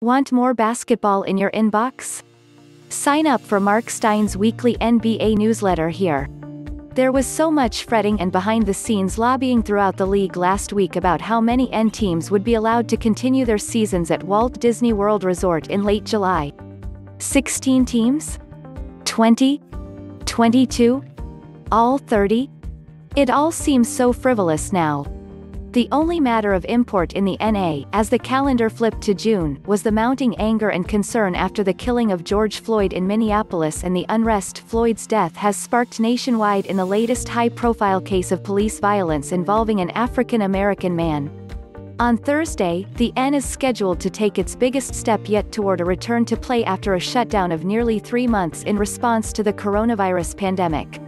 Want more basketball in your inbox? Sign up for Marc Stein's weekly N.B.A. newsletter here. There was so much fretting and behind-the-scenes lobbying throughout the league last week about how many N teams would be allowed to continue their seasons at Walt Disney World Resort in late July. 16 teams? 20? 22? All 30? It all seems so frivolous now. The only matter of import in the N.A., as the calendar flipped to June, was the mounting anger and concern after the killing of George Floyd in Minneapolis, and the unrest Floyd's death has sparked nationwide in the latest high-profile case of police violence involving an African-American man. On Thursday, the N is scheduled to take its biggest step yet toward a return to play after a shutdown of nearly 3 months in response to the coronavirus pandemic.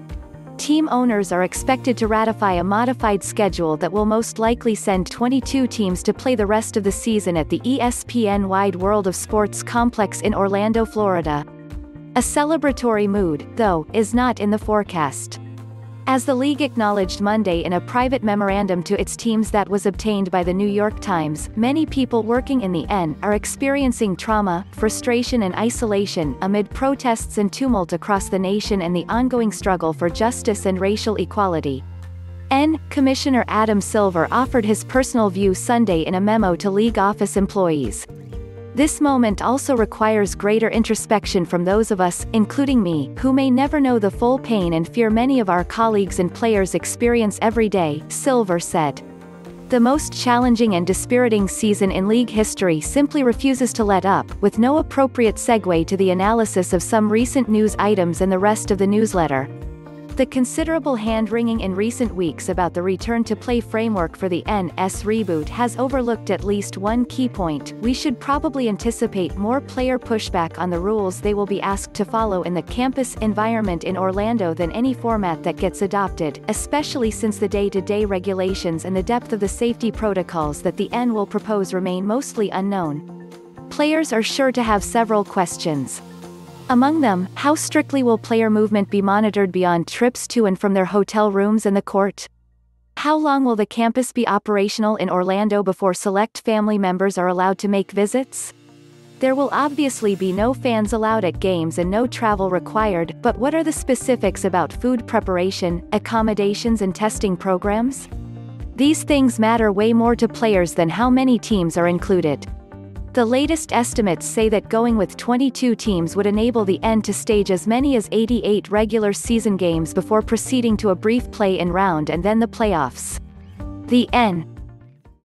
Team owners are expected to ratify a modified schedule that will most likely send 22 teams to play the rest of the season at the ESPN-wide World of Sports complex in Orlando, Florida. A celebratory mood, though, is not in the forecast. As the league acknowledged Monday in a private memorandum to its teams that was obtained by the New York Times, many people working in the N are experiencing trauma, frustration and isolation amid protests and tumult across the nation and the ongoing struggle for justice and racial equality. N. Commissioner Adam Silver offered his personal view Sunday in a memo to league office employees. This moment also requires greater introspection from those of us, including me, who may never know the full pain and fear many of our colleagues and players experience every day, Silver said. The most challenging and dispiriting season in league history simply refuses to let up, with no appropriate segue to the analysis of some recent news items and the rest of the newsletter. The considerable hand-wringing in recent weeks about the return-to-play framework for the N.'s reboot has overlooked at least one key point: we should probably anticipate more player pushback on the rules they will be asked to follow in the campus environment in Orlando than any format that gets adopted, especially since the day-to-day regulations and the depth of the safety protocols that the N will propose remain mostly unknown. Players are sure to have several questions. Among them, how strictly will player movement be monitored beyond trips to and from their hotel rooms and the court? How long will the campus be operational in Orlando before select family members are allowed to make visits? There will obviously be no fans allowed at games and no travel required, but what are the specifics about food preparation, accommodations and testing programs? These things matter way more to players than how many teams are included. The latest estimates say that going with 22 teams would enable the N to stage as many as 88 regular season games before proceeding to a brief play-in round and then the playoffs. The N,